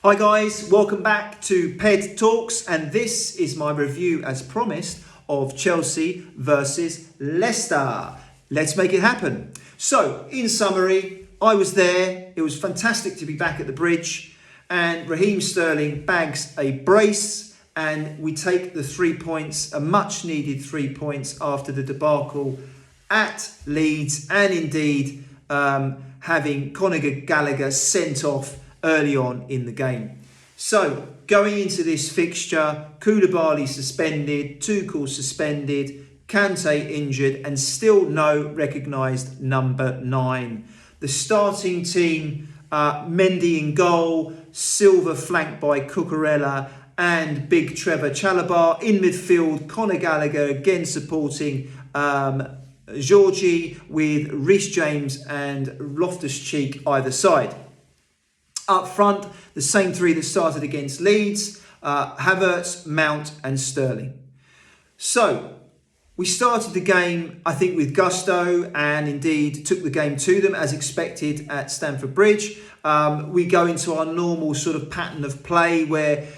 Hi guys, welcome back to PedTalkz, and this is my review, as promised, of Chelsea versus Leicester. Let's make it happen. So, in summary, I was there. It was fantastic to be back at the bridge, and Raheem Sterling bags a brace, and we take the 3 points, a much needed 3 points after the debacle at Leeds, and indeed having Conor Gallagher sent off early on in the game. So, going into this fixture, Koulibaly suspended, Tuchel suspended, Kante injured, and still no recognised number 9. The starting team, Mendy in goal, Silva flanked by Cucurella and big Trevor Chalobah. In midfield, Conor Gallagher again supporting Georgie, with Reece James and Loftus-Cheek either side. Up front, the same three that started against Leeds, Havertz, Mount and Sterling. So, we started the game, I think, with gusto, and indeed took the game to them as expected at Stamford Bridge. We go into our normal sort of pattern of play where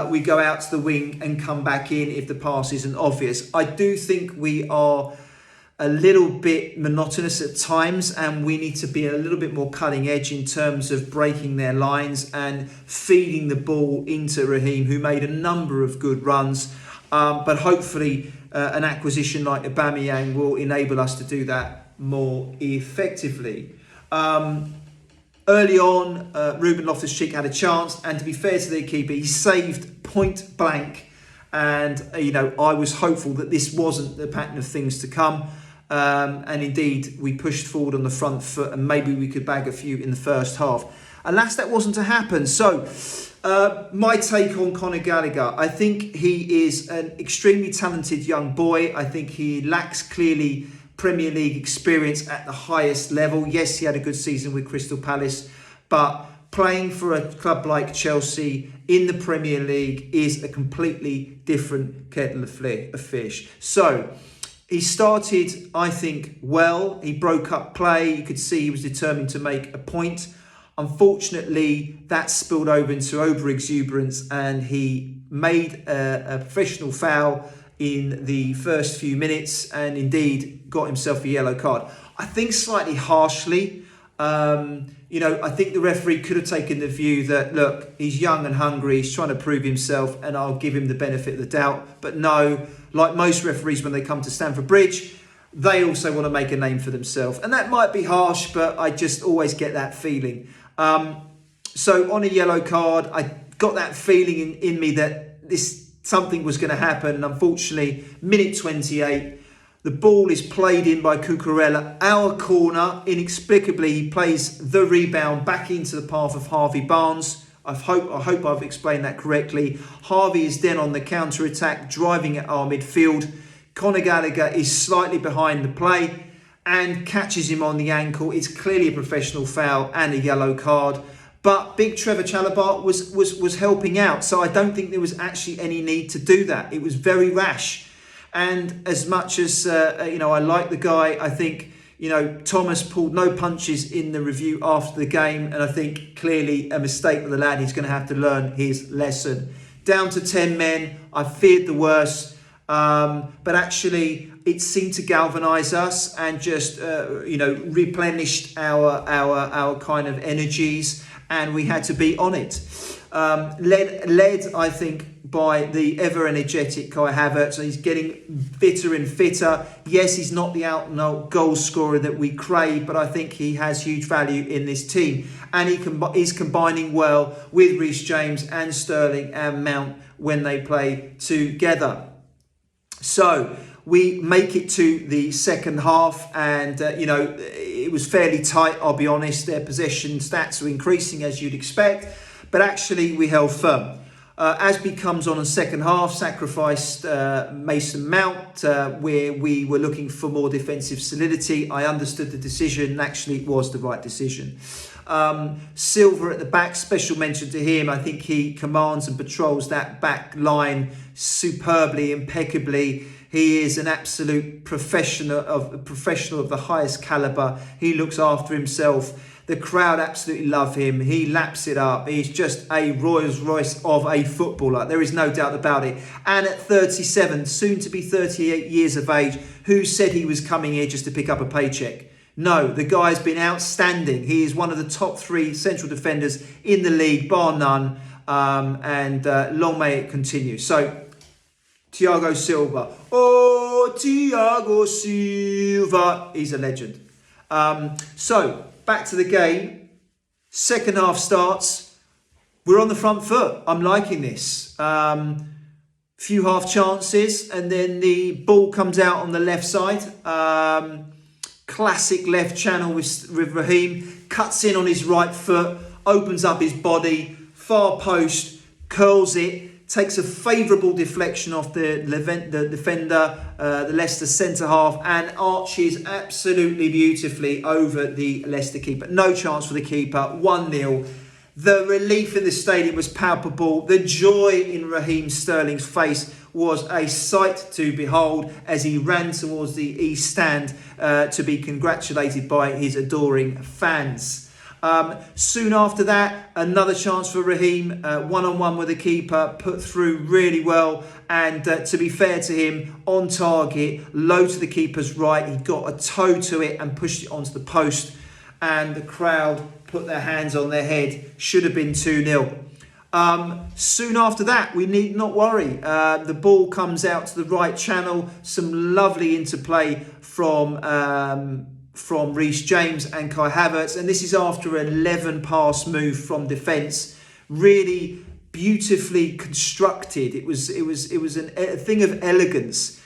we go out to the wing and come back in if the pass isn't obvious. I do think we are a little bit monotonous at times, and we need to be a little bit more cutting edge in terms of breaking their lines and feeding the ball into Raheem, who made a number of good runs. But hopefully an acquisition like Aubameyang will enable us to do that more effectively. Early on, Ruben Loftus-Cheek had a chance, and to be fair to their keeper, he saved point blank. And, I was hopeful that this wasn't the pattern of things to come. And indeed, we pushed forward on the front foot, and maybe we could bag a few in the first half. Alas, that wasn't to happen. So, my take on Conor Gallagher, I think he is an extremely talented young boy. I think he lacks clearly Premier League experience at the highest level. Yes, he had a good season with Crystal Palace, but playing for a club like Chelsea in the Premier League is a completely different kettle of fish. So, he started, I think, well. He broke up play. You could see he was determined to make a point. Unfortunately, that spilled over into over-exuberance, and he made a professional foul in the first few minutes and indeed got himself a yellow card. I think slightly harshly. I think the referee could have taken the view that, look, he's young and hungry, he's trying to prove himself, and I'll give him the benefit of the doubt. But no, like most referees when they come to Stamford Bridge, they also want to make a name for themselves. And that might be harsh, but I just always get that feeling. So on a yellow card, I got that feeling in me that something was going to happen. And unfortunately, minute 28, the ball is played in by Cucurella, our corner. Inexplicably, he plays the rebound back into the path of Harvey Barnes. I hope I've explained that correctly. Harvey is then on the counter-attack, driving at our midfield. Conor Gallagher is slightly behind the play and catches him on the ankle. It's clearly a professional foul and a yellow card. But big Trevor Chalobah was helping out, so I don't think there was actually any need to do that. It was very rash. And as much as, I like the guy, I think, Thomas pulled no punches in the review after the game. And I think clearly a mistake with the lad. He's going to have to learn his lesson. Down to 10 men. I feared the worst. But actually, it seemed to galvanise us and just, replenished our kind of energies. And we had to be on it. Led, I think, by the ever-energetic Kai Havertz. So he's getting fitter and fitter. Yes, he's not the out-and-out goal scorer that we crave, but I think he has huge value in this team. And he's combining well with Reece James and Sterling and Mount when they play together. So we make it to the second half, and, it was fairly tight, I'll be honest. Their possession stats were increasing, as you'd expect, but actually we held firm. As becomes on the second half, sacrificed Mason Mount, where we were looking for more defensive solidity. I understood the decision, and actually it was the right decision. Silva at the back, special mention to him. I think he commands and patrols that back line superbly, impeccably. He is an absolute professional of the highest caliber. He looks after himself. The crowd absolutely love him. He laps it up. He's just a Rolls Royce of a footballer. There is no doubt about it. And at 37, soon to be 38 years of age, who said he was coming here just to pick up a paycheck? No, the guy's been outstanding. He is one of the top 3 central defenders in the league, bar none. And long may it continue. So, Thiago Silva. Oh, Thiago Silva. He's a legend. So, back to the game. Second half starts. We're on the front foot. I'm liking this. Few half chances, and then the ball comes out on the left side. Classic left channel with Raheem. Cuts in on his right foot, opens up his body, far post, curls it, takes a favourable deflection off the defender, the Leicester centre half, and arches absolutely beautifully over the Leicester keeper. No chance for the keeper, 1-0. The relief in the stadium was palpable. The joy in Raheem Sterling's face was a sight to behold as he ran towards the East Stand to be congratulated by his adoring fans. Soon after that, another chance for Raheem, one-on-one with the keeper, put through really well. And to be fair to him, on target, low to the keeper's right. He got a toe to it and pushed it onto the post. And the crowd put their hands on their head. Should have been 2-0. Soon after that, we need not worry. The ball comes out to the right channel. Some lovely interplay from Reece James and Kai Havertz. And this is after an 11-pass move from defence. Really beautifully constructed. It was a thing of elegance.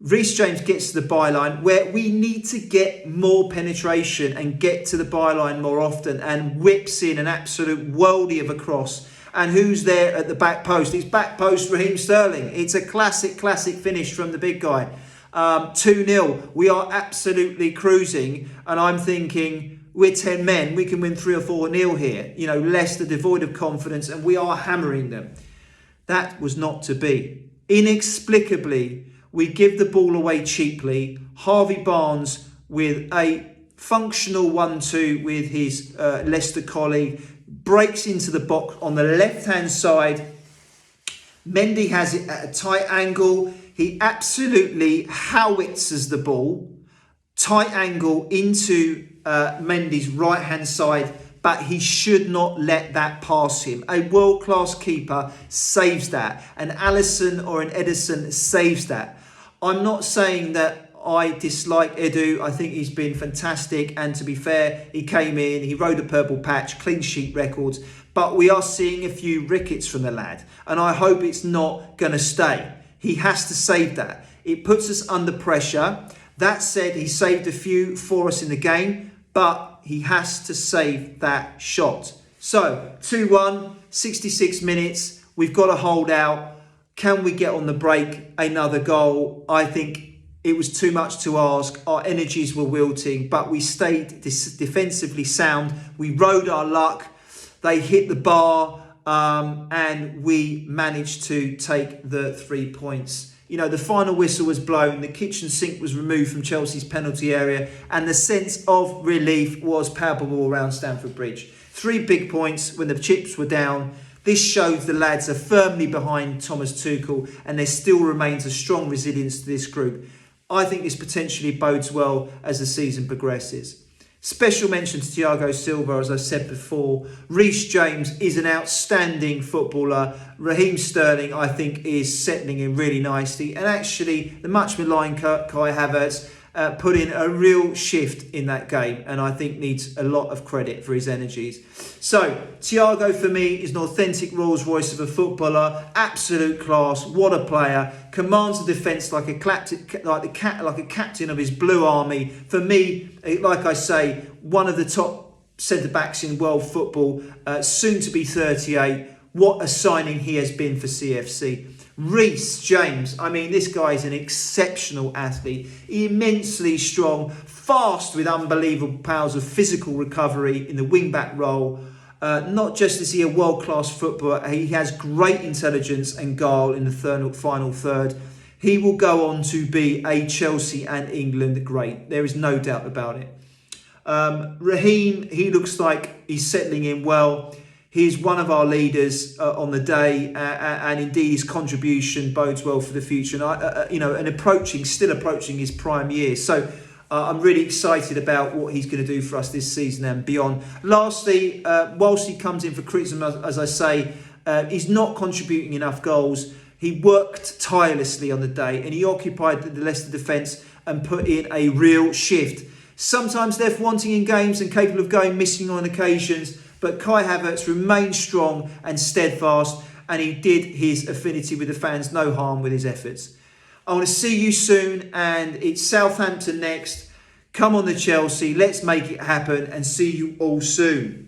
Reece James gets to the byline where we need to get more penetration and get to the byline more often, and whips in an absolute worldie of a cross. And who's there at the back post? It's back post Raheem Sterling. It's a classic finish from the big guy. 2-0. We are absolutely cruising, and I'm thinking we're 10 men. We can win 3 or 4-0 here. You know, Leicester devoid of confidence, and we are hammering them. That was not to be. Inexplicably, we give the ball away cheaply. Harvey Barnes with a functional 1-2 with his Leicester colleague breaks into the box on the left-hand side. Mendy has it at a tight angle. He absolutely howitzes the ball, tight angle into Mendy's right-hand side, but he should not let that pass him. A world-class keeper saves that. An Alisson or an Edison saves that. I'm not saying that I dislike Edu. I think he's been fantastic. And to be fair, he came in, he rode a purple patch, clean sheet records. But we are seeing a few rickets from the lad. And I hope it's not going to stay. He has to save that. It puts us under pressure. That said, he saved a few for us in the game. But he has to save that shot. So, 2-1, 66 minutes. We've got to hold out. Can we get on the break? Another goal? I think it was too much to ask. Our energies were wilting, but we stayed defensively sound. We rode our luck. They hit the bar, and we managed to take the 3 points. You know, the final whistle was blown. The kitchen sink was removed from Chelsea's penalty area, and the sense of relief was palpable around Stamford Bridge. 3 big points when the chips were down. This shows the lads are firmly behind Thomas Tuchel, and there still remains a strong resilience to this group. I think this potentially bodes well as the season progresses. Special mention to Thiago Silva, as I said before. Reece James is an outstanding footballer. Raheem Sterling, I think, is settling in really nicely. And actually, the much maligned Kai Havertz put in a real shift in that game, and I think needs a lot of credit for his energies. So, Thiago for me is an authentic Rolls Royce of a footballer, absolute class. What a player! Commands the defence like a captain of his blue army. For me, like I say, one of the top centre backs in world football. Soon to be 38. What a signing he has been for CFC. Reece James, I mean, this guy is an exceptional athlete, immensely strong, fast with unbelievable powers of physical recovery in the wing-back role. Not just is he a world-class footballer, he has great intelligence and guile in the final third. He will go on to be a Chelsea and England great. There is no doubt about it. Raheem, he looks like he's settling in well. He's one of our leaders on the day, and indeed his contribution bodes well for the future. And still approaching his prime years. So I'm really excited about what he's going to do for us this season and beyond. Lastly, whilst he comes in for criticism, as I say, he's not contributing enough goals. He worked tirelessly on the day, and he occupied the Leicester defence and put in a real shift. Sometimes left wanting in games and capable of going missing on occasions, but Kai Havertz remained strong and steadfast, and he did his affinity with the fans no harm with his efforts. I want to see you soon, and it's Southampton next. Come on the Chelsea, let's make it happen, and see you all soon.